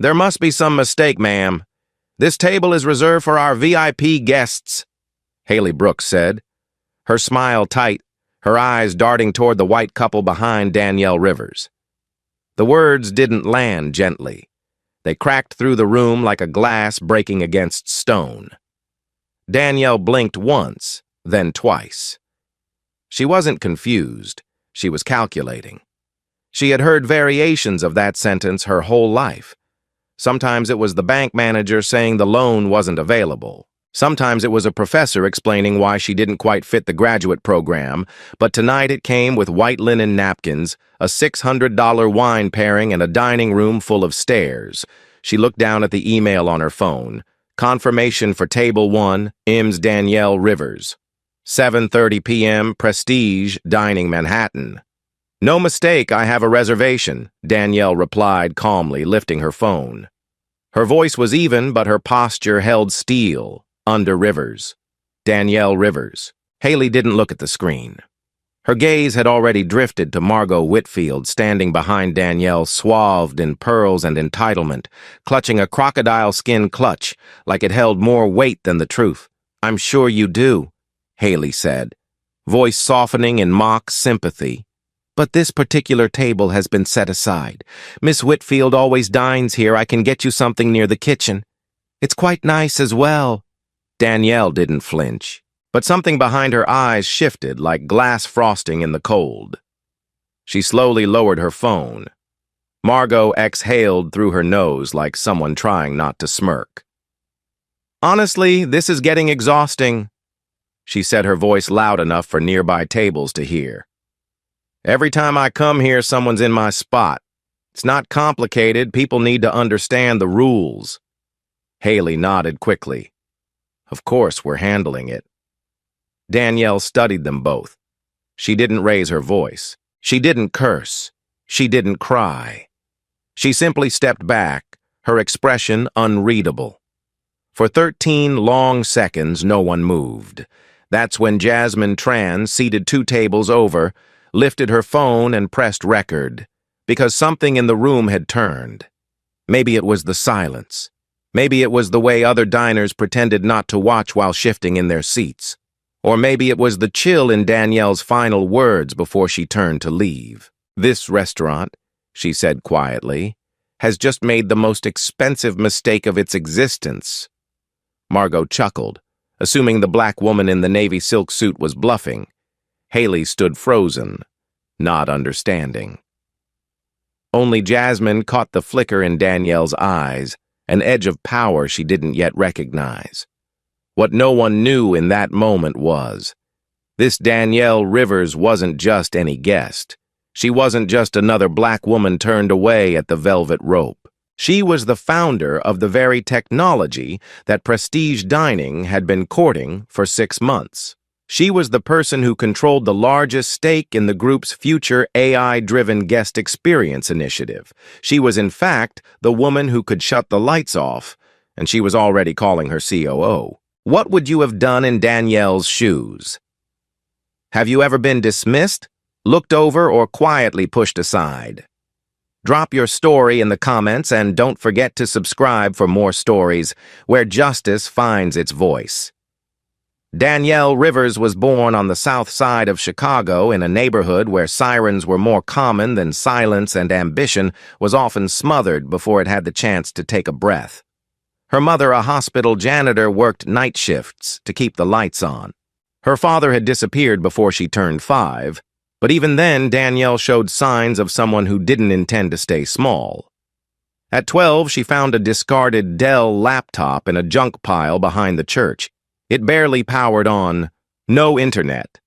There must be some mistake, ma'am. This table is reserved for our VIP guests, Haley Brooks said, her smile tight, her eyes darting toward the white couple behind Danielle Rivers. The words didn't land gently. They cracked through the room like a glass breaking against stone. Danielle blinked once, then twice. She wasn't confused. She was calculating. She had heard variations of that sentence her whole life. Sometimes it was the bank manager saying the loan wasn't available. Sometimes it was a professor explaining why she didn't quite fit the graduate program, but tonight it came with white linen napkins, a $600 wine pairing, and a dining room full of stairs. She looked down at the email on her phone. Confirmation for Table 1, IMS Danielle Rivers. 7:30 p.m., Prestige, Dining, Manhattan. No mistake, I have a reservation, Danielle replied calmly, lifting her phone. Her voice was even, but her posture held steel. Under Rivers. Danielle Rivers. Haley didn't look at the screen. Her gaze had already drifted to Margot Whitfield, standing behind Danielle, swathed in pearls and entitlement, clutching a crocodile skin clutch, like it held more weight than the truth. I'm sure you do, Haley said, voice softening in mock sympathy. But this particular table has been set aside. Miss Whitfield always dines here. I can get you something near the kitchen. It's quite nice as well. Danielle didn't flinch, but something behind her eyes shifted like glass frosting in the cold. She slowly lowered her phone. Margot exhaled through her nose like someone trying not to smirk. Honestly, this is getting exhausting, she said, her voice loud enough for nearby tables to hear. Every time I come here, someone's in my spot. It's not complicated. People need to understand the rules. Haley nodded quickly. Of course, we're handling it. Danielle studied them both. She didn't raise her voice. She didn't curse. She didn't cry. She simply stepped back, her expression unreadable. For 13 long seconds, no one moved. That's when Jasmine Tran, seated 2 tables over, lifted her phone and pressed record, because something in the room had turned. Maybe it was the silence. Maybe it was the way other diners pretended not to watch while shifting in their seats. Or maybe it was the chill in Danielle's final words before she turned to leave. This restaurant, she said quietly, has just made the most expensive mistake of its existence. Margot chuckled, assuming the black woman in the navy silk suit was bluffing. Haley stood frozen, not understanding. Only Jasmine caught the flicker in Danielle's eyes, an edge of power she didn't yet recognize. What no one knew in that moment was, this Danielle Rivers wasn't just any guest. She wasn't just another black woman turned away at the velvet rope. She was the founder of the very technology that Prestige Dining had been courting for 6 months. She was the person who controlled the largest stake in the group's future AI-driven guest experience initiative. She was, in fact, the woman who could shut the lights off, and she was already calling her COO. What would you have done in Danielle's shoes? Have you ever been dismissed, looked over, or quietly pushed aside? Drop your story in the comments and don't forget to subscribe for more stories where justice finds its voice. Danielle Rivers was born on the south side of Chicago in a neighborhood where sirens were more common than silence, and ambition was often smothered before it had the chance to take a breath. Her mother, a hospital janitor, worked night shifts to keep the lights on. Her father had disappeared before she turned 5, but even then Danielle showed signs of someone who didn't intend to stay small. At 12, she found a discarded Dell laptop in a junk pile behind the church. It barely powered on, no internet.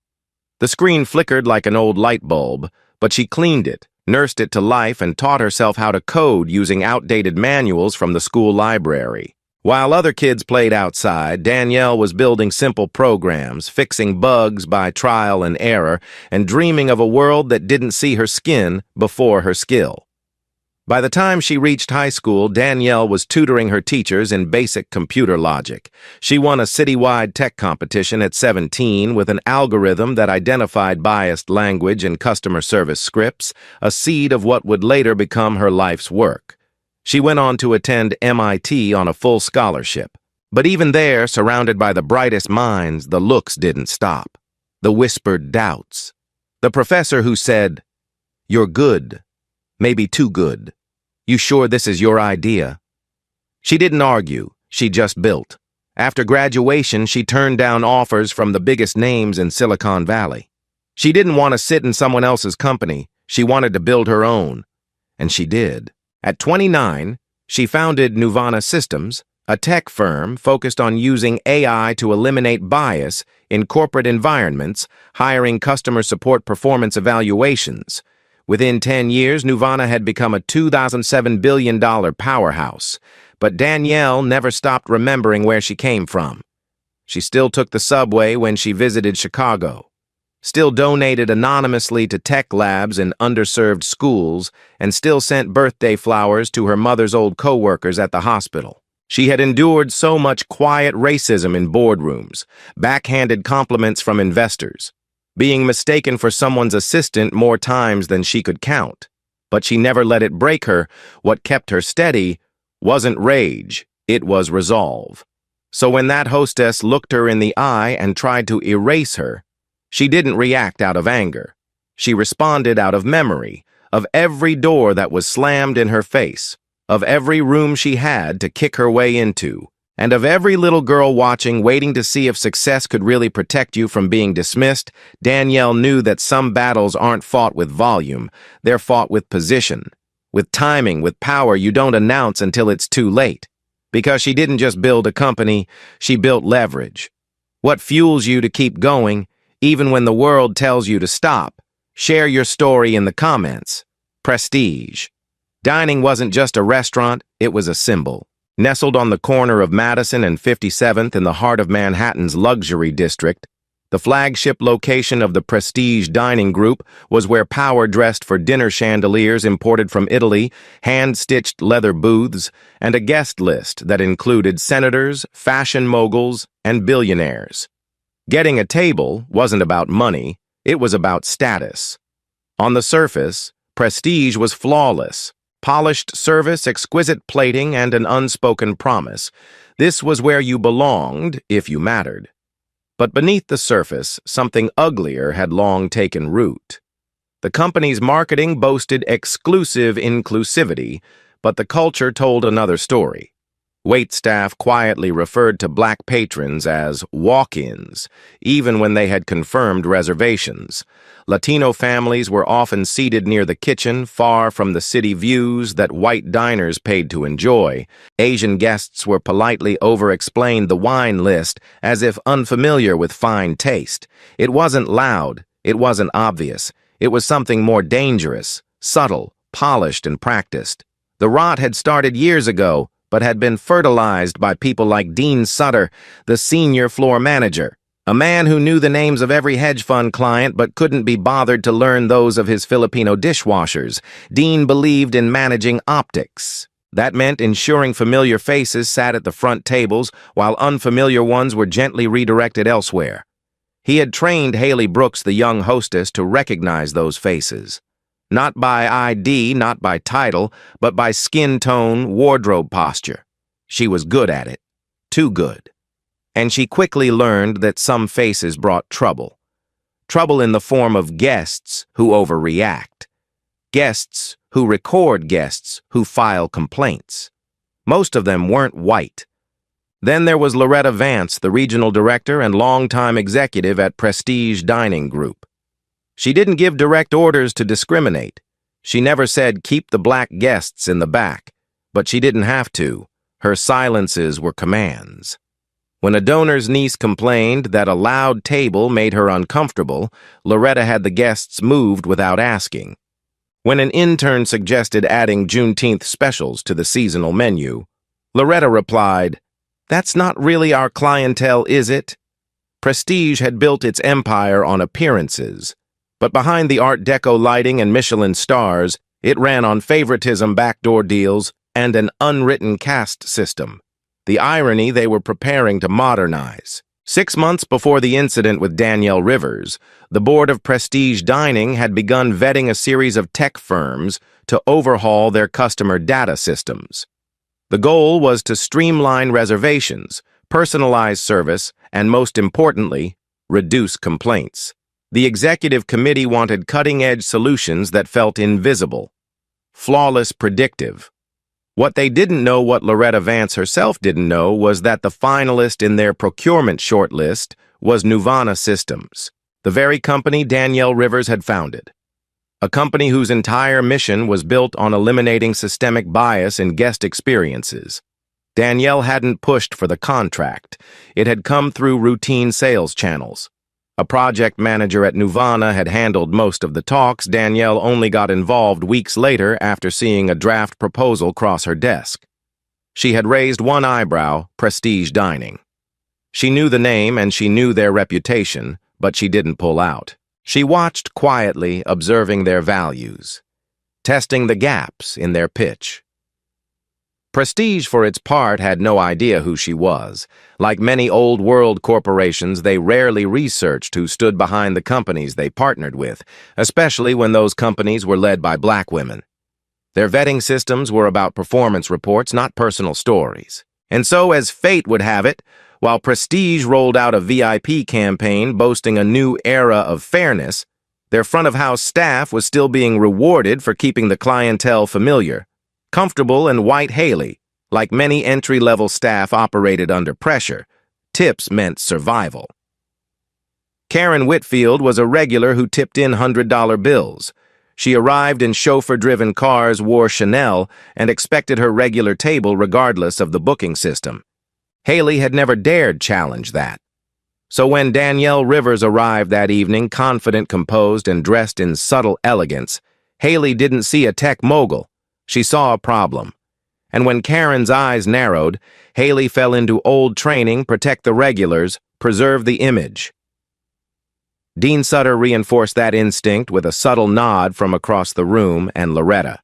The screen flickered like an old light bulb, but she cleaned it, nursed it to life, and taught herself how to code using outdated manuals from the school library. While other kids played outside, Danielle was building simple programs, fixing bugs by trial and error, and dreaming of a world that didn't see her skin before her skill. By the time she reached high school, Danielle was tutoring her teachers in basic computer logic. She won a citywide tech competition at 17 with an algorithm that identified biased language and customer service scripts, a seed of what would later become her life's work. She went on to attend MIT on a full scholarship. But even there, surrounded by the brightest minds, the looks didn't stop. The whispered doubts. The professor who said, "You're good. Maybe too good. You sure this is your idea?" She didn't argue. She just built. After graduation, she turned down offers from the biggest names in Silicon Valley. She didn't want to sit in someone else's company. She wanted to build her own. And she did. At 29, she founded Nuvana Systems, a tech firm focused on using AI to eliminate bias in corporate environments, hiring customer support performance evaluations. Within 10 years, Nuvana had become a $2,007 billion powerhouse. But Danielle never stopped remembering where she came from. She still took the subway when she visited Chicago, still donated anonymously to tech labs in underserved schools, and still sent birthday flowers to her mother's old co-workers at the hospital. She had endured so much quiet racism in boardrooms, backhanded compliments from investors, being mistaken for someone's assistant more times than she could count. But she never let it break her. What kept her steady wasn't rage, it was resolve. So when that hostess looked her in the eye and tried to erase her, she didn't react out of anger. She responded out of memory, of every door that was slammed in her face, of every room she had to kick her way into, and of every little girl watching, waiting to see if success could really protect you from being dismissed. Danielle knew that some battles aren't fought with volume, they're fought with position. With timing, with power you don't announce until it's too late. Because she didn't just build a company, she built leverage. What fuels you to keep going, even when the world tells you to stop? Share your story in the comments. Prestige. Dining wasn't just a restaurant, it was a symbol. Nestled on the corner of Madison and 57th in the heart of Manhattan's luxury district, the flagship location of the Prestige Dining Group was where power dressed for dinner chandeliers imported from Italy, hand-stitched leather booths, and a guest list that included senators, fashion moguls, and billionaires. Getting a table wasn't about money, it was about status. On the surface, Prestige was flawless. Polished service, exquisite plating, and an unspoken promise. This was where you belonged, if you mattered. But beneath the surface, something uglier had long taken root. The company's marketing boasted exclusive inclusivity, but the culture told another story. Waitstaff quietly referred to black patrons as walk-ins, even when they had confirmed reservations. Latino families were often seated near the kitchen, far from the city views that white diners paid to enjoy. Asian guests were politely over-explained the wine list as if unfamiliar with fine taste. It wasn't loud, it wasn't obvious. It was something more dangerous, subtle, polished, and practiced. The rot had started years ago, but had been fertilized by people like Dean Sutter, the senior floor manager, a man who knew the names of every hedge fund client but couldn't be bothered to learn those of his Filipino dishwashers. Dean believed in managing optics. That meant ensuring familiar faces sat at the front tables while unfamiliar ones were gently redirected elsewhere. He had trained Haley Brooks, the young hostess, to recognize those faces. Not by ID, not by title, but by skin tone, wardrobe posture. She was good at it. Too good. And she quickly learned that some faces brought trouble. Trouble in the form of guests who overreact. Guests who record guests who file complaints. Most of them weren't white. Then there was Loretta Vance, the regional director and longtime executive at Prestige Dining Group. She didn't give direct orders to discriminate. She never said, "Keep the black guests in the back." But she didn't have to. Her silences were commands. When a donor's niece complained that a loud table made her uncomfortable, Loretta had the guests moved without asking. When an intern suggested adding Juneteenth specials to the seasonal menu, Loretta replied, "That's not really our clientele, is it?" Prestige had built its empire on appearances. But behind the Art Deco lighting and Michelin stars, it ran on favoritism, backdoor deals, and an unwritten caste system. The irony, they were preparing to modernize. 6 months before the incident with Danielle Rivers, the board of Prestige Dining had begun vetting a series of tech firms to overhaul their customer data systems. The goal was to streamline reservations, personalize service, and most importantly, reduce complaints. The executive committee wanted cutting-edge solutions that felt invisible, flawless, predictive. What they didn't know, what Loretta Vance herself didn't know, was that the finalist in their procurement shortlist was Nuvana Systems, the very company Danielle Rivers had founded. A company whose entire mission was built on eliminating systemic bias in guest experiences. Danielle hadn't pushed for the contract. It had come through routine sales channels. A project manager at Nuvana had handled most of the talks. Danielle only got involved weeks later after seeing a draft proposal cross her desk. She had raised one eyebrow: Prestige Dining. She knew the name and she knew their reputation, but she didn't pull out. She watched quietly, observing their values, testing the gaps in their pitch. Prestige, for its part, had no idea who she was. Like many old-world corporations, they rarely researched who stood behind the companies they partnered with, especially when those companies were led by black women. Their vetting systems were about performance reports, not personal stories. And so, as fate would have it, while Prestige rolled out a VIP campaign boasting a new era of fairness, their front-of-house staff was still being rewarded for keeping the clientele familiar, comfortable, and white. Haley, like many entry-level staff, operated under pressure. Tips meant survival. Karen Whitfield was a regular who tipped in $100 bills. She arrived in chauffeur-driven cars, wore Chanel, and expected her regular table regardless of the booking system. Haley had never dared challenge that. So when Danielle Rivers arrived that evening, confident, composed, and dressed in subtle elegance, Haley didn't see a tech mogul. She saw a problem. And when Karen's eyes narrowed, Haley fell into old training: protect the regulars, preserve the image. Dean Sutter reinforced that instinct with a subtle nod from across the room, and Loretta.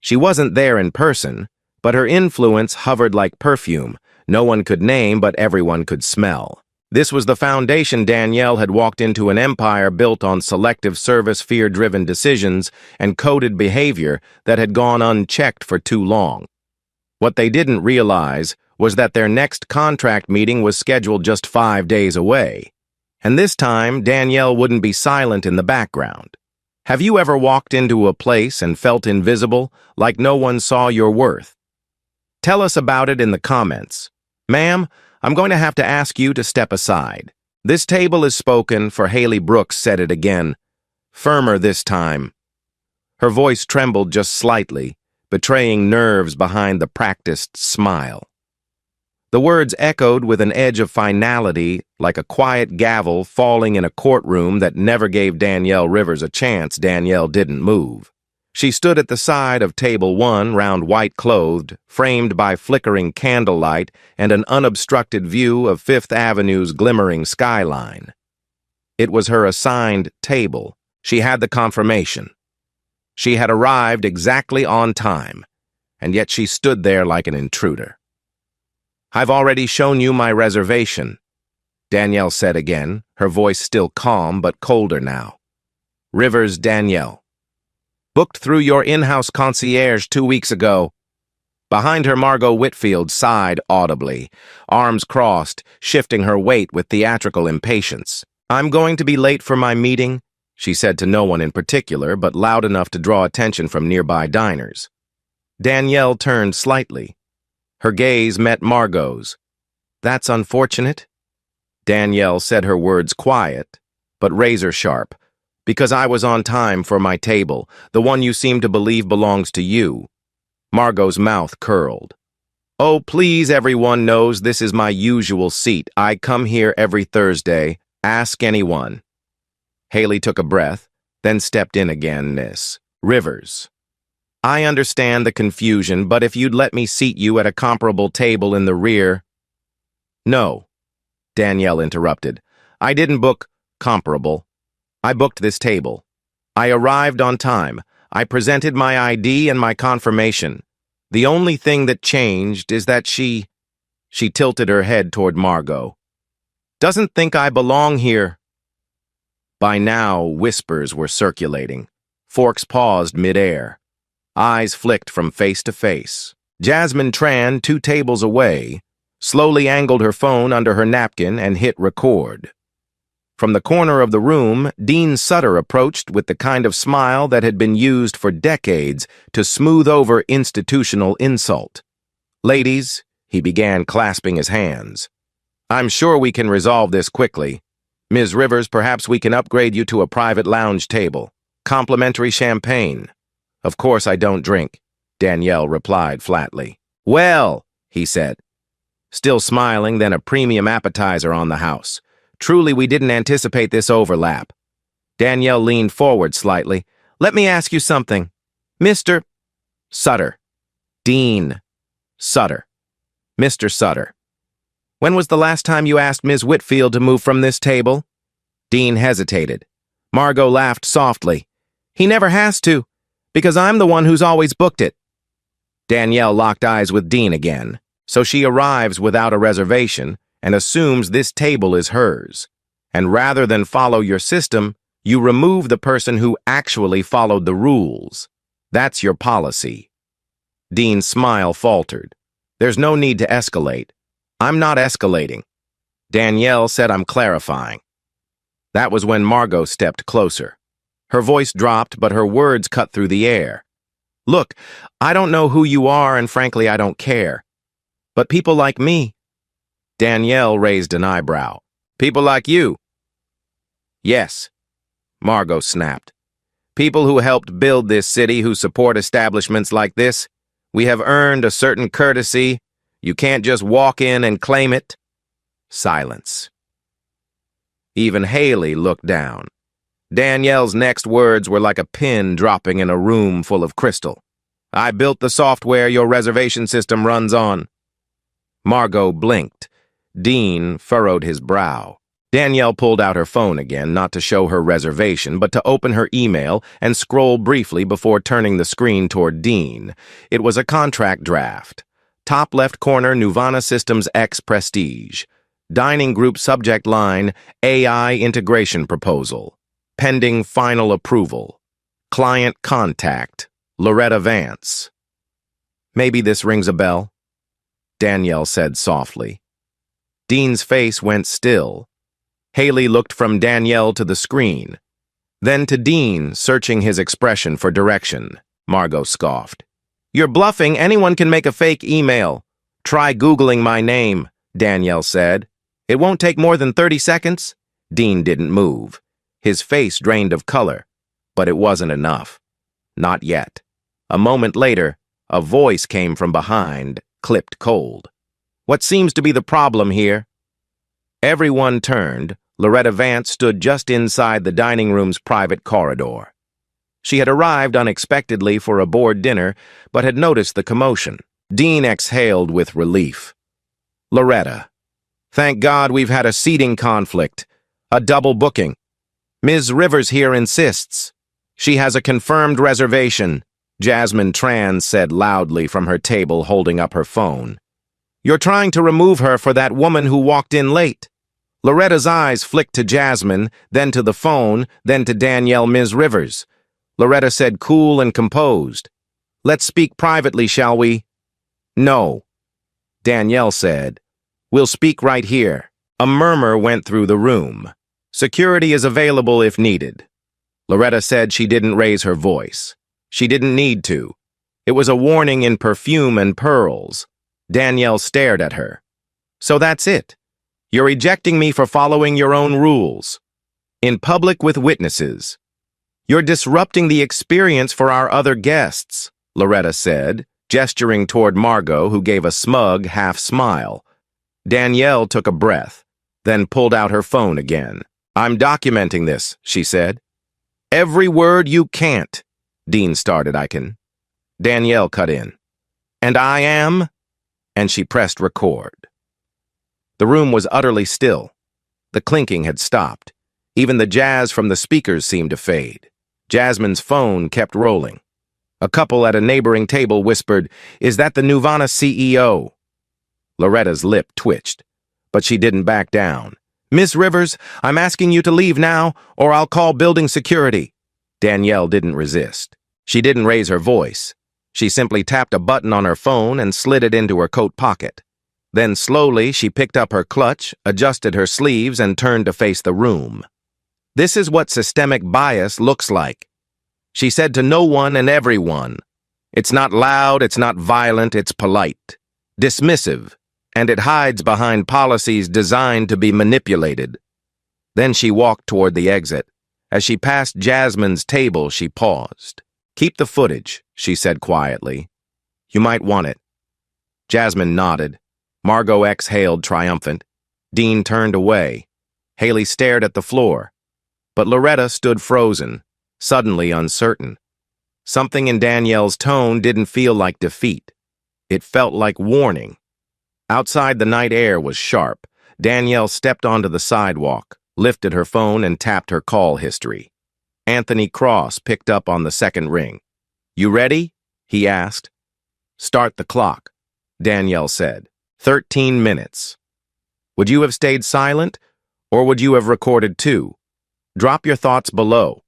She wasn't there in person, but her influence hovered like perfume. No one could name, but everyone could smell. This was the foundation. Danielle had walked into an empire built on selective service, fear-driven decisions, and coded behavior that had gone unchecked for too long. What they didn't realize was that their next contract meeting was scheduled just 5 days away. And this time, Danielle wouldn't be silent in the background. Have you ever walked into a place and felt invisible, like no one saw your worth? Tell us about it in the comments. Ma'am, I'm going to have to ask you to step aside. This table is spoken for. Haley Brooks said it again, firmer this time. Her voice trembled just slightly, betraying nerves behind the practiced smile. The words echoed with an edge of finality, like a quiet gavel falling in a courtroom that never gave Danielle Rivers a chance. Danielle didn't move. She stood at the side of table 1, round, white-clothed, framed by flickering candlelight and an unobstructed view of Fifth Avenue's glimmering skyline. It was her assigned table. She had the confirmation. She had arrived exactly on time, and yet she stood there like an intruder. "I've already shown you my reservation," Danielle said again, her voice still calm but colder now. "Rivers Danielle. Booked through your in-house concierge 2 weeks ago." Behind her, Margot Whitfield sighed audibly, arms crossed, shifting her weight with theatrical impatience. "I'm going to be late for my meeting," she said to no one in particular, but loud enough to draw attention from nearby diners. Danielle turned slightly. Her gaze met Margot's. "That's unfortunate." Danielle said her words quiet, but razor-sharp. "Because I was on time for my table, the one you seem to believe belongs to you." Margot's mouth curled. "Oh, please, everyone knows this is my usual seat. I come here every Thursday. Ask anyone." Haley took a breath, then stepped in again. "Miss Rivers, I understand the confusion, but if you'd let me seat you at a comparable table in the rear—" "No," Danielle interrupted. "I didn't book comparable. I booked this table. I arrived on time. I presented my ID and my confirmation. The only thing that changed is that she tilted her head toward Margot, "doesn't think I belong here." By now, whispers were circulating. Forks paused mid-air. Eyes flicked from face to face. Jasmine Tran, 2 tables away, slowly angled her phone under her napkin and hit record. From the corner of the room, Dean Sutter approached with the kind of smile that had been used for decades to smooth over institutional insult. "Ladies," he began, clasping his hands, "I'm sure we can resolve this quickly. Ms. Rivers, perhaps we can upgrade you to a private lounge table. Complimentary champagne." "Of course I don't drink," Danielle replied flatly. "Well," he said, still smiling, "then a premium appetizer on the house. Truly, we didn't anticipate this overlap." Danielle leaned forward slightly. "Let me ask you something. Mr. Sutter. Dean Sutter. Mr. Sutter. When was the last time you asked Ms. Whitfield to move from this table?" Dean hesitated. Margot laughed softly. "He never has to, because I'm the one who's always booked it." Danielle locked eyes with Dean again. "So she arrives without a reservation and assumes this table is hers. And rather than follow your system, you remove the person who actually followed the rules. That's your policy." Dean's smile faltered. "There's no need to escalate." "I'm not escalating." Danielle said, "I'm clarifying." That was when Margot stepped closer. Her voice dropped, but her words cut through the air. "Look, I don't know who you are, and frankly, I don't care. But people like me—" Danielle raised an eyebrow. "People like you?" "Yes," Margot snapped. "People who helped build this city, who support establishments like this. We have earned a certain courtesy. You can't just walk in and claim it." Silence. Even Haley looked down. Danielle's next words were like a pin dropping in a room full of crystal. "I built the software your reservation system runs on." Margot blinked. Dean furrowed his brow. Danielle pulled out her phone again, not to show her reservation, but to open her email and scroll briefly before turning the screen toward Dean. It was a contract draft. Top left corner, Nuvana Systems X Prestige. Dining group subject line, AI integration proposal. Pending final approval. Client contact, Loretta Vance. "Maybe this rings a bell," Danielle said softly. Dean's face went still. Haley looked from Danielle to the screen, then to Dean, searching his expression for direction. Margot scoffed. "You're bluffing. Anyone can make a fake email." "Try Googling my name," Danielle said. "It won't take more than 30 seconds. Dean didn't move. His face drained of color, but it wasn't enough. Not yet. A moment later, a voice came from behind, clipped cold. "What seems to be the problem here?" Everyone turned. Loretta Vance stood just inside the dining room's private corridor. She had arrived unexpectedly for a board dinner, but had noticed the commotion. Dean exhaled with relief. "Loretta, thank God we've had a seating conflict, a double booking. Ms. Rivers here insists. She has a confirmed reservation," Jasmine Tran said loudly from her table, holding up her phone. "You're trying to remove her for that woman who walked in late." Loretta's eyes flicked to Jasmine, then to the phone, then to Danielle. "Ms. Rivers," Loretta said, cool and composed. "Let's speak privately, shall we?" "No," Danielle said. "We'll speak right here." A murmur went through the room. "Security is available if needed." Loretta said she didn't raise her voice. She didn't need to. It was a warning in perfume and pearls. Danielle stared at her. "So that's it. You're ejecting me for following your own rules. In public with witnesses. You're disrupting the experience for our other guests," Loretta said, gesturing toward Margot, who gave a smug half-smile. Danielle took a breath, then pulled out her phone again. "I'm documenting this," she said. "Every word. You can't," Dean started. "I can." Danielle cut in. "And I am," and she pressed record. The room was utterly still. The clinking had stopped. Even the jazz from the speakers seemed to fade. Jasmine's phone kept rolling. A couple at a neighboring table whispered, "Is that the Nuvana CEO?" Loretta's lip twitched, but she didn't back down. "Miss Rivers, I'm asking you to leave now, or I'll call building security." Danielle didn't resist. She didn't raise her voice. She simply tapped a button on her phone and slid it into her coat pocket. Then slowly she picked up her clutch, adjusted her sleeves, and turned to face the room. This is what systemic bias looks like. She said to no one and everyone. It's not loud, it's not violent, it's polite, dismissive, and it hides behind policies designed to be manipulated. Then she walked toward the exit. As she passed Jasmine's table, she paused. "Keep the footage," she said quietly. "You might want it." Jasmine nodded. Margot exhaled triumphant. Dean turned away. Haley stared at the floor. But Loretta stood frozen, suddenly uncertain. Something in Danielle's tone didn't feel like defeat. It felt like warning. Outside, the night air was sharp. Danielle stepped onto the sidewalk, lifted her phone, and tapped her call history. Anthony Cross picked up on the second ring. "You ready?" he asked. "Start the clock," Danielle said. 13 minutes. Would you have stayed silent, or would you have recorded too? Drop your thoughts below.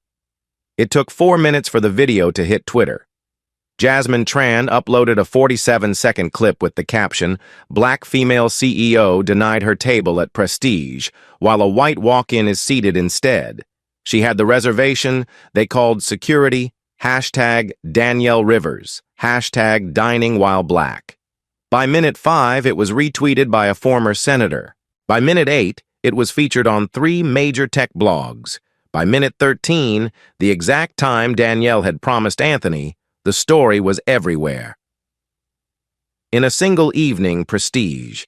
It took 4 minutes for the video to hit Twitter. Jasmine Tran uploaded a 47-second clip with the caption, "Black female CEO denied her table at Prestige, while a white walk-in is seated instead. She had the reservation, they called security, hashtag Danielle Rivers, hashtag dining while black." By minute 5, it was retweeted by a former senator. By minute 8, it was featured on 3 major tech blogs. By minute 13, the exact time Danielle had promised Anthony, the story was everywhere. In a single evening, Prestige.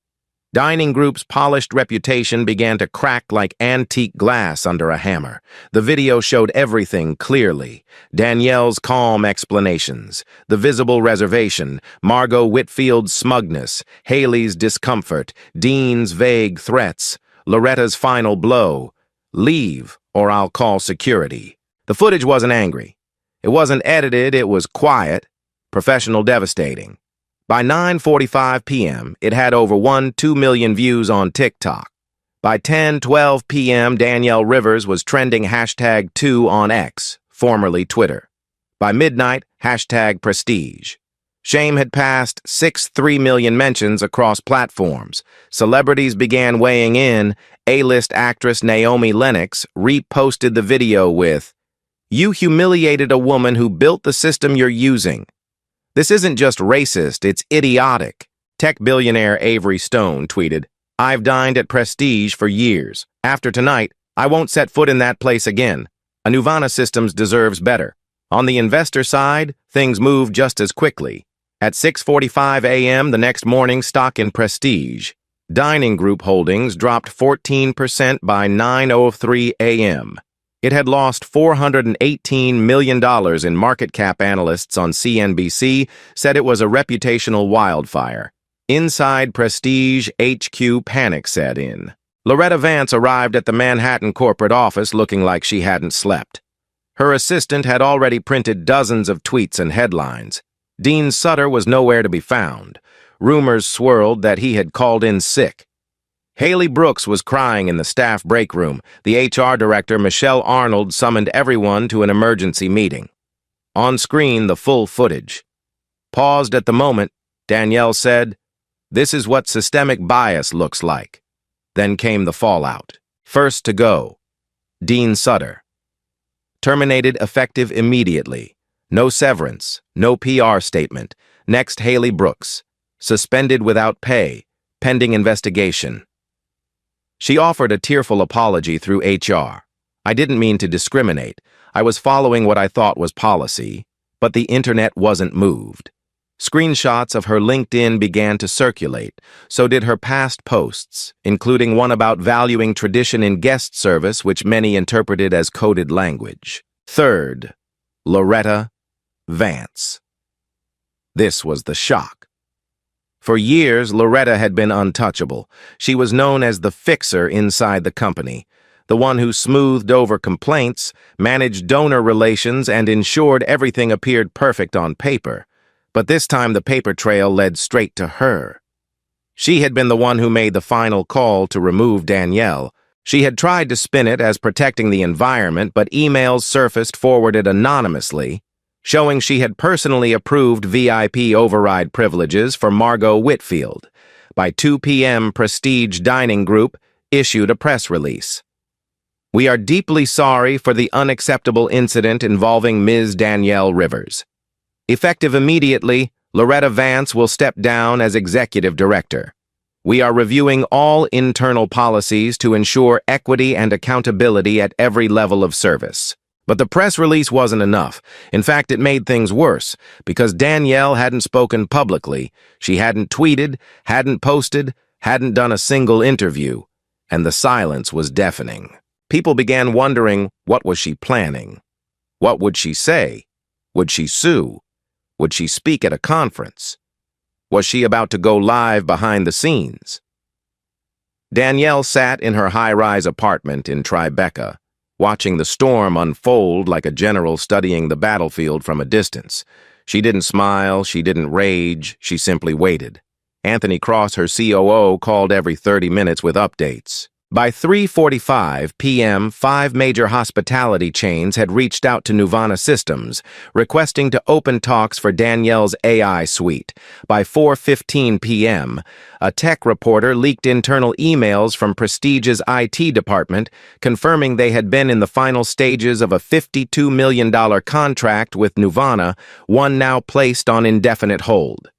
Dining Group's polished reputation began to crack like antique glass under a hammer. The video showed everything clearly. Danielle's calm explanations, the visible reservation, Margot Whitfield's smugness, Haley's discomfort, Dean's vague threats, Loretta's final blow. "Leave, or I'll call security." The footage wasn't angry. It wasn't edited, it was quiet, professional, devastating. By 9:45 p.m., it had over 2 million views on TikTok. By 10:12 p.m., Danielle Rivers was trending hashtag 2 on X, formerly Twitter. By midnight, hashtag Prestige. Shame had passed 6.3 million mentions across platforms. Celebrities began weighing in. A-list actress Naomi Lennox reposted the video with, "You humiliated a woman who built the system you're using. This isn't just racist, it's idiotic." Tech billionaire Avery Stone tweeted, "I've dined at Prestige for years. After tonight, I won't set foot in that place again. Anuvana Systems deserves better." On the investor side, things moved just as quickly. At 6:45 a.m. the next morning, stock in Prestige. Dining Group holdings dropped 14% by 9:03 a.m. It had lost $418 million in market cap. Analysts on CNBC said it was a reputational wildfire. Inside Prestige HQ, panic set in. Loretta Vance arrived at the Manhattan corporate office looking like she hadn't slept. Her assistant had already printed dozens of tweets and headlines. Dean Sutter was nowhere to be found. Rumors swirled that he had called in sick. Haley Brooks was crying in the staff break room. The HR director, Michelle Arnold, summoned everyone to an emergency meeting. On screen, the full footage. Paused at the moment, Danielle said, "This is what systemic bias looks like." Then came the fallout. First to go, Dean Sutter. Terminated effective immediately. No severance, no PR statement. Next, Haley Brooks. Suspended without pay, pending investigation. She offered a tearful apology through HR. "I didn't mean to discriminate. I was following what I thought was policy." But the internet wasn't moved. Screenshots of her LinkedIn began to circulate. So did her past posts, including one about valuing tradition in guest service, which many interpreted as coded language. Third, Loretta Vance. This was the shock. For years, Loretta had been untouchable. She was known as the fixer inside the company, the one who smoothed over complaints, managed donor relations, and ensured everything appeared perfect on paper. But this time the paper trail led straight to her. She had been the one who made the final call to remove Danielle. She had tried to spin it as protecting the environment, but emails surfaced forwarded anonymously. showing she had personally approved VIP override privileges for Margot Whitfield. By 2 p.m., Prestige Dining Group issued a press release. "We are deeply sorry for the unacceptable incident involving Ms. Danielle Rivers. Effective immediately, Loretta Vance will step down as executive director. We are reviewing all internal policies to ensure equity and accountability at every level of service." But the press release wasn't enough. In fact, it made things worse, because Danielle hadn't spoken publicly. She hadn't tweeted, hadn't posted, hadn't done a single interview, and the silence was deafening. People began wondering, what was she planning? What would she say? Would she sue? Would she speak at a conference? Was she about to go live behind the scenes? Danielle sat in her high-rise apartment in Tribeca, watching the storm unfold like a general studying the battlefield from a distance. She didn't smile, she didn't rage, she simply waited. Anthony Cross, her COO, called every 30 minutes with updates. By 3:45 p.m., 5 major hospitality chains had reached out to Nuvana Systems, requesting to open talks for Danielle's AI suite. By 4:15 p.m., a tech reporter leaked internal emails from Prestige's IT department confirming they had been in the final stages of a $52 million contract with Nuvana, one now placed on indefinite hold.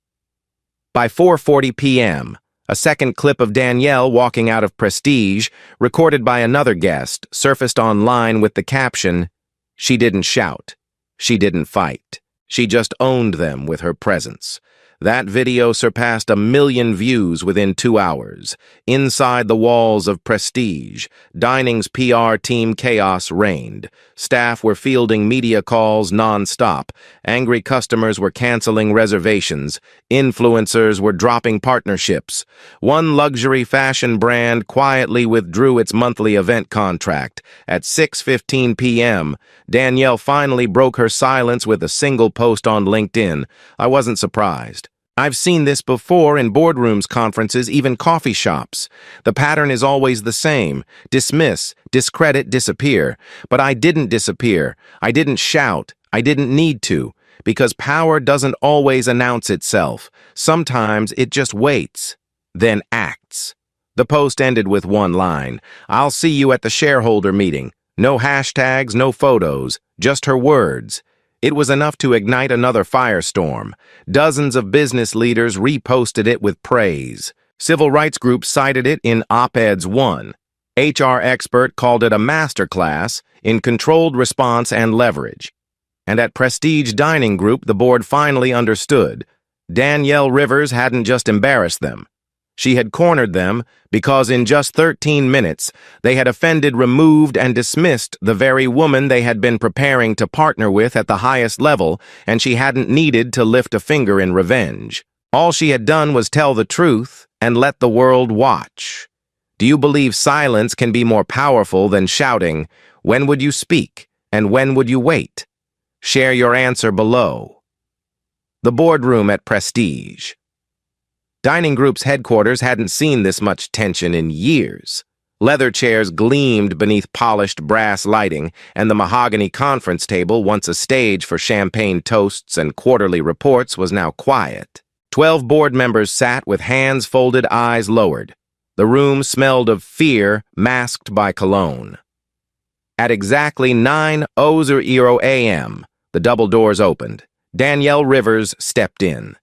By 4:40 p.m., a second clip of Danielle walking out of Prestige, recorded by another guest, surfaced online with the caption, "She didn't shout. She didn't fight. She just owned them with her presence." That video surpassed 1 million views within 2 hours. Inside the walls of Prestige, Dining's PR team chaos reigned. Staff were fielding media calls non-stop. Angry customers were canceling reservations. Influencers were dropping partnerships. One luxury fashion brand quietly withdrew its monthly event contract. At 6:15 p.m., Danielle finally broke her silence with a single post on LinkedIn. "I wasn't surprised. I've seen this before in boardrooms, conferences, even coffee shops. The pattern is always the same. Dismiss, discredit, disappear. But I didn't disappear. I didn't shout. I didn't need to. Because power doesn't always announce itself. Sometimes it just waits, then acts." The post ended with one line: "I'll see you at the shareholder meeting." No hashtags, no photos, just her words. It was enough to ignite another firestorm. Dozens of business leaders reposted it with praise. Civil rights groups cited it in op-eds. One HR expert called it a masterclass in controlled response and leverage. And at Prestige Dining Group, the board finally understood. Danielle Rivers hadn't just embarrassed them. She had cornered them because in just 13 minutes, they had offended, removed, and dismissed the very woman they had been preparing to partner with at the highest level, and she hadn't needed to lift a finger in revenge. All she had done was tell the truth and let the world watch. Do you believe silence can be more powerful than shouting? When would you speak, and when would you wait? Share your answer below. The boardroom at Prestige. Dining Group's headquarters hadn't seen this much tension in years. Leather chairs gleamed beneath polished brass lighting, and the mahogany conference table, once a stage for champagne toasts and quarterly reports, was now quiet. 12 board members sat with hands folded, eyes lowered. The room smelled of fear masked by cologne. At exactly 9:00 a.m., the double doors opened. Danielle Rivers stepped in.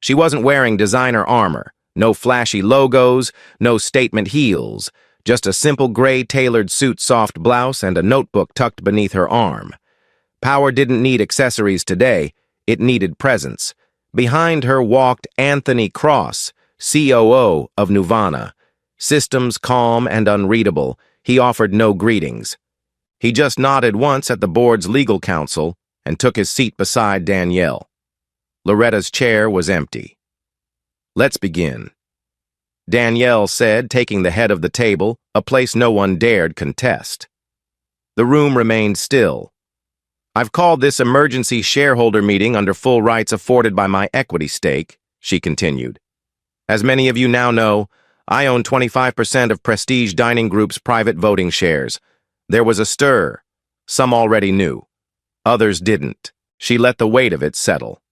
She wasn't wearing designer armor, no flashy logos, no statement heels, just a simple gray tailored suit, soft blouse, and a notebook tucked beneath her arm. Power didn't need accessories today, it needed presence. Behind her walked Anthony Cross, COO of Nuvana. Systems calm and unreadable, he offered no greetings. He just nodded once at the board's legal counsel and took his seat beside Danielle. Loretta's chair was empty. "Let's begin," Danielle said, taking the head of the table, a place no one dared contest. The room remained still. "I've called this emergency shareholder meeting under full rights afforded by my equity stake," she continued. "As many of you now know, I own 25% of Prestige Dining Group's private voting shares. There was a stir. Some already knew. Others didn't. She let the weight of it settle.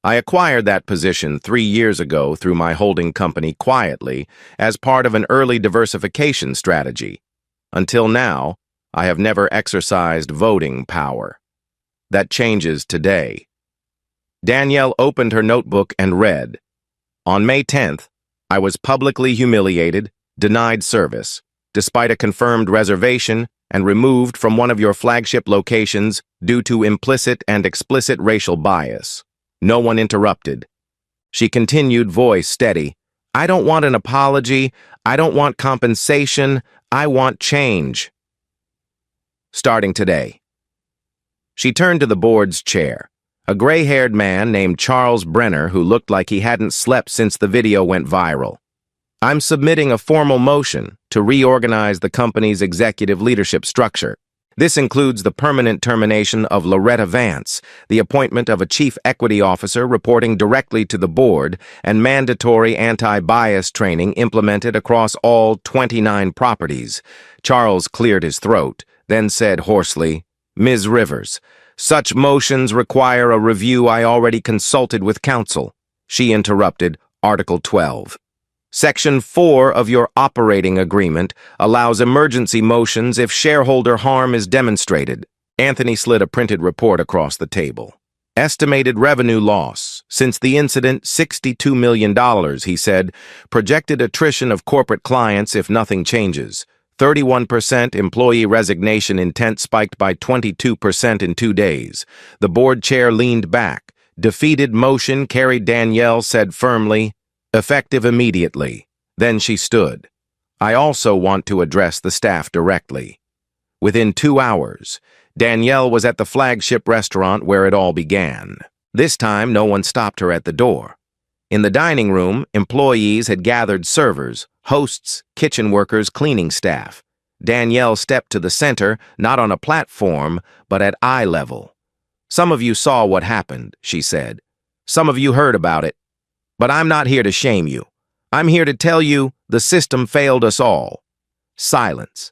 I acquired that position 3 years ago through my holding company quietly as part of an early diversification strategy. Until now, I have never exercised voting power. That changes today. Danielle opened her notebook and read, "On May 10th, I was publicly humiliated, denied service, despite a confirmed reservation, and removed from one of your flagship locations due to implicit and explicit racial bias." No one interrupted. She continued, voice steady. "I don't want an apology. I don't want compensation. I want change. Starting today." She turned to the board's chair. A gray-haired man named Charles Brenner who looked like he hadn't slept since the video went viral. "I'm submitting a formal motion to reorganize the company's executive leadership structure. This includes the permanent termination of Loretta Vance, the appointment of a chief equity officer reporting directly to the board, and mandatory anti-bias training implemented across all 29 properties." Charles cleared his throat, then said hoarsely, "Ms. Rivers, such motions require a review. I already consulted with counsel." She interrupted, Article 12. Section 4 of your operating agreement allows emergency motions if shareholder harm is demonstrated. Anthony slid a printed report across the table. "Estimated revenue loss. Since the incident, $62 million, he said. Projected attrition of corporate clients if nothing changes. 31% employee resignation intent spiked by 22% in 2 days. The board chair leaned back. Defeated motion carried, Danielle said firmly. Effective immediately." Then she stood. "I also want to address the staff directly." Within 2 hours, Danielle was at the flagship restaurant where it all began. This time, no one stopped her at the door. In the dining room, employees had gathered: servers, hosts, kitchen workers, cleaning staff. Danielle stepped to the center, not on a platform, but at eye level. "Some of you saw what happened," she said. "Some of you heard about it. But I'm not here to shame you. I'm here to tell you the system failed us all." Silence.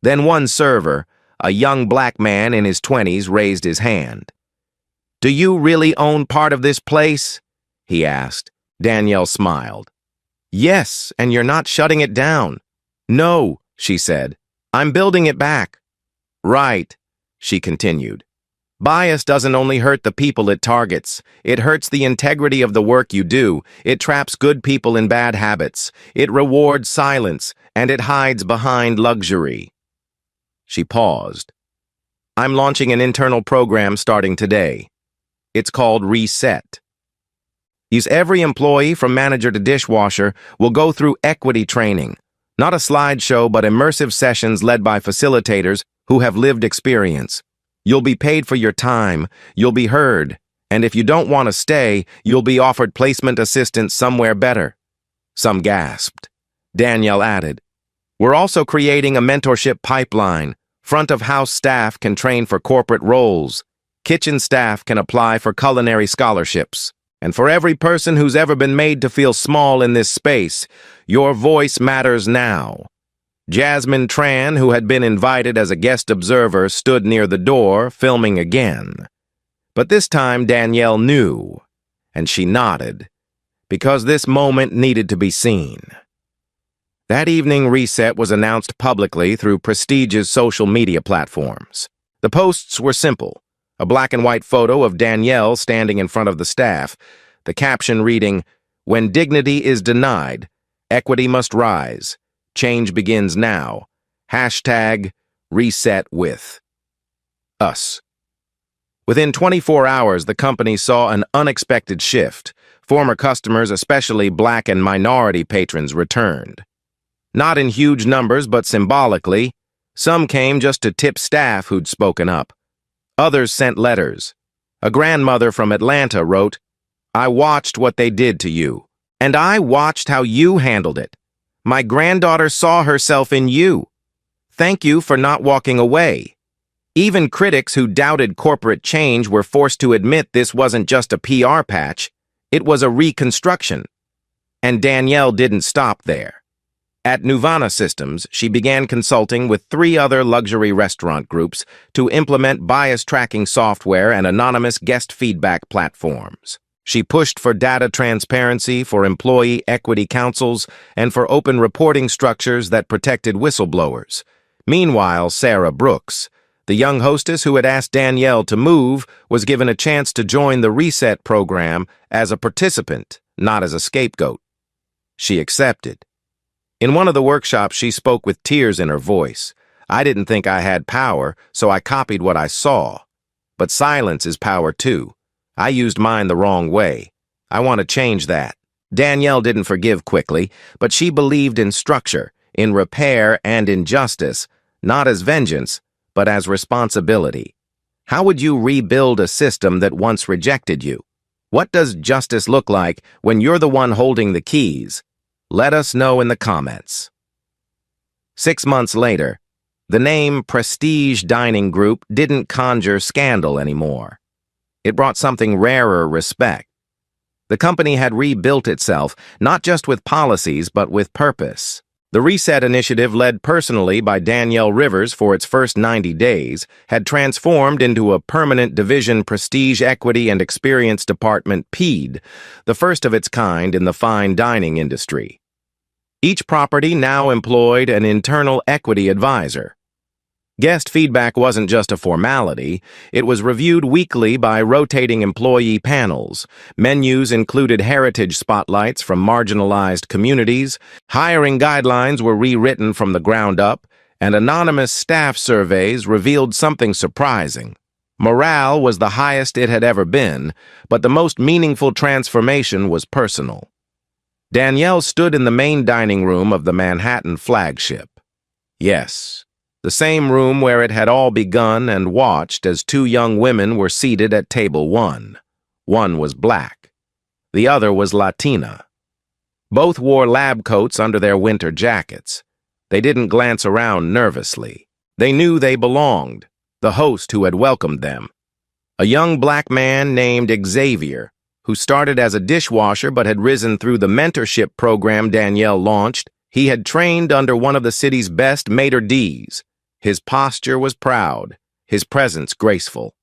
Then one server, a young black man in his 20s, raised his hand. "Do you really own part of this place?" he asked. Danielle smiled. "Yes, and you're not shutting it down." "No," she said. "I'm building it back." "Right," she continued. "Bias doesn't only hurt the people it targets. It hurts the integrity of the work you do. It traps good people in bad habits. It rewards silence, and it hides behind luxury." She paused. "I'm launching an internal program starting today. It's called Reset. Every employee, from manager to dishwasher, will go through equity training. Not a slideshow, but immersive sessions led by facilitators who have lived experience. You'll be paid for your time, you'll be heard, and if you don't want to stay, you'll be offered placement assistance somewhere better." Some gasped. Danielle added, "We're also creating a mentorship pipeline. Front-of-house staff can train for corporate roles. Kitchen staff can apply for culinary scholarships. And for every person who's ever been made to feel small in this space, your voice matters now." Jasmine Tran, who had been invited as a guest observer, stood near the door, filming again. But this time Danielle knew, and she nodded, because this moment needed to be seen. That evening, Reset was announced publicly through prestigious social media platforms. The posts were simple: a black and white photo of Danielle standing in front of the staff, the caption reading, "When dignity is denied, equity must rise. Change begins now. #ResetWith us." Within 24 hours, the company saw an unexpected shift. Former customers, especially black and minority patrons, returned. Not in huge numbers, but symbolically. Some came just to tip staff who'd spoken up. Others sent letters. A grandmother from Atlanta wrote, "I watched what they did to you, and I watched how you handled it. My granddaughter saw herself in you. Thank you for not walking away." Even critics who doubted corporate change were forced to admit this wasn't just a PR patch, it was a reconstruction. And Danielle didn't stop there. At Nuvana Systems, she began consulting with 3 other luxury restaurant groups to implement bias tracking software and anonymous guest feedback platforms. She pushed for data transparency, for employee equity councils, and for open reporting structures that protected whistleblowers. Meanwhile, Sarah Brooks, the young hostess who had asked Danielle to move, was given a chance to join the Reset program as a participant, not as a scapegoat. She accepted. In one of the workshops, she spoke with tears in her voice. I didn't think I had power, so I copied what I saw. But silence is power too. I used mine the wrong way. I want to change that. Danielle didn't forgive quickly, but she believed in structure, in repair, and in justice, not as vengeance, but as responsibility. How would you rebuild a system that once rejected you? What does justice look like when you're the one holding the keys? Let us know in the comments. 6 months later, the name Prestige Dining Group didn't conjure scandal anymore. It brought something rarer respect. The company had rebuilt itself, not just with policies, but with purpose. The Reset initiative, led personally by Danielle Rivers for its first 90 days, had transformed into a permanent division Prestige Equity and Experience Department PED, the first of its kind in the fine dining industry. Each property now employed an internal equity advisor. Guest feedback wasn't just a formality, it was reviewed weekly by rotating employee panels. Menus included heritage spotlights from marginalized communities, hiring guidelines were rewritten from the ground up, and anonymous staff surveys revealed something surprising. Morale was the highest it had ever been, but the most meaningful transformation was personal. Danielle stood in the main dining room of the Manhattan flagship. Yes, the same room where it had all begun, and watched as 2 young women were seated at table 1. One was black. The other was Latina. Both wore lab coats under their winter jackets. They didn't glance around nervously. They knew they belonged, the host who had welcomed them. A young black man named Xavier, who started as a dishwasher but had risen through the mentorship program Danielle launched. He had trained under one of the city's best maitre d's. His posture was proud, his presence graceful.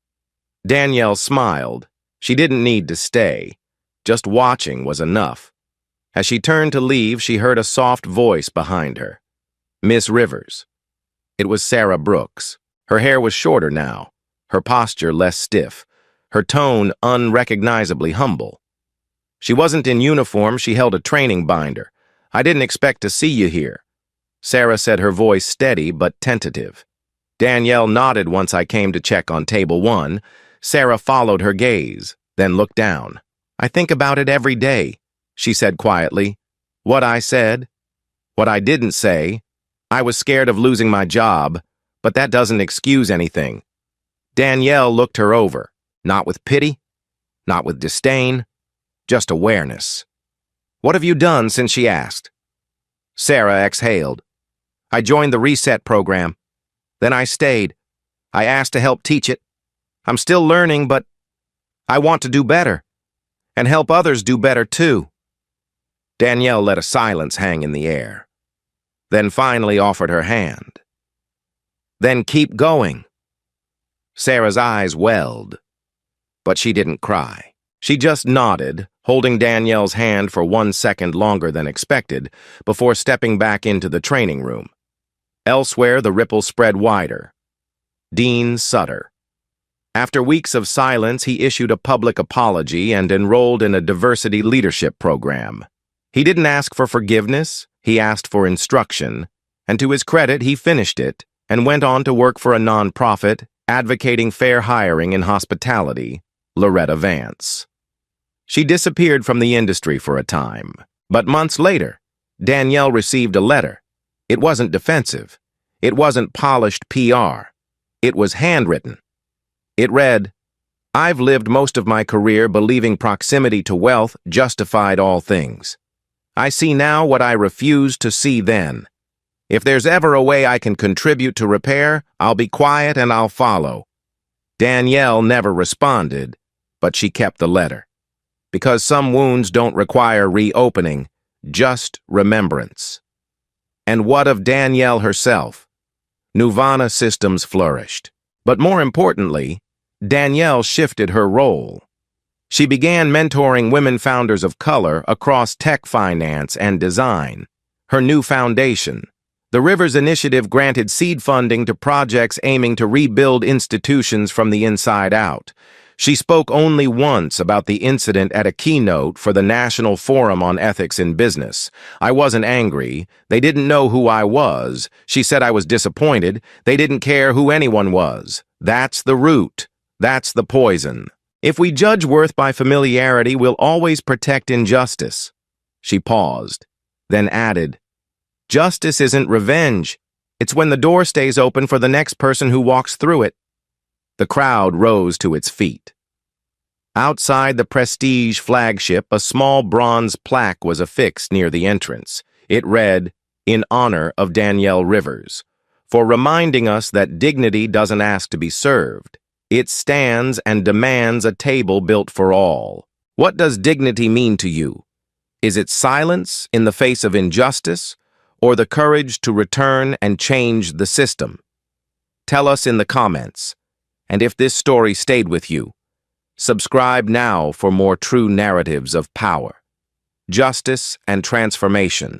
Danielle smiled. She didn't need to stay. Just watching was enough. As she turned to leave, she heard a soft voice behind her. Miss Rivers. It was Sarah Brooks. Her hair was shorter now, her posture less stiff, her tone unrecognizably humble. She wasn't in uniform, she held a training binder. I didn't expect to see you here. Sarah said, her voice steady but tentative. Danielle nodded once I came to check on table 1. Sarah followed her gaze, then looked down. I think about it every day, she said quietly. What I said, what I didn't say. I was scared of losing my job, but that doesn't excuse anything. Danielle looked her over, not with pity, not with disdain, just awareness. What have you done since she asked? Sarah exhaled. I joined the Reset program. Then I stayed. I asked to help teach it. I'm still learning, but I want to do better and help others do better too. Danielle let a silence hang in the air, then finally offered her hand. Then keep going. Sarah's eyes welled, but she didn't cry. She just nodded, holding Danielle's hand for 1 second longer than expected, before stepping back into the training room. Elsewhere, the ripple spread wider. Dean Sutter. After weeks of silence, he issued a public apology and enrolled in a diversity leadership program. He didn't ask for forgiveness, he asked for instruction, and to his credit, he finished it and went on to work for a nonprofit advocating fair hiring in hospitality, Loretta Vance. She disappeared from the industry for a time, but months later, Danielle received a letter. It wasn't defensive. It wasn't polished PR. It was handwritten. It read, I've lived most of my career believing proximity to wealth justified all things. I see now what I refused to see then. If there's ever a way I can contribute to repair, I'll be quiet and I'll follow. Danielle never responded, but she kept the letter. Because some wounds don't require reopening, just remembrance. And what of Danielle herself? Nuvana systems flourished. But more importantly, Danielle shifted her role. She began mentoring women founders of color across tech finance and design. Her new foundation, the Rivers Initiative, granted seed funding to projects aiming to rebuild institutions from the inside out. She spoke only once about the incident at a keynote for the National Forum on Ethics in Business. I wasn't angry. They didn't know who I was. She said I was disappointed. They didn't care who anyone was. That's the root. That's the poison. If we judge worth by familiarity, we'll always protect injustice. She paused, then added, "Justice isn't revenge. It's when the door stays open for the next person who walks through it." The crowd rose to its feet. Outside the Prestige flagship, a small bronze plaque was affixed near the entrance. It read, "In honor of Danielle Rivers," for reminding us that dignity doesn't ask to be served. It stands and demands a table built for all. What does dignity mean to you? Is it silence in the face of injustice, or the courage to return and change the system? Tell us in the comments. And if this story stayed with you, subscribe now for more true narratives of power, justice, and transformation.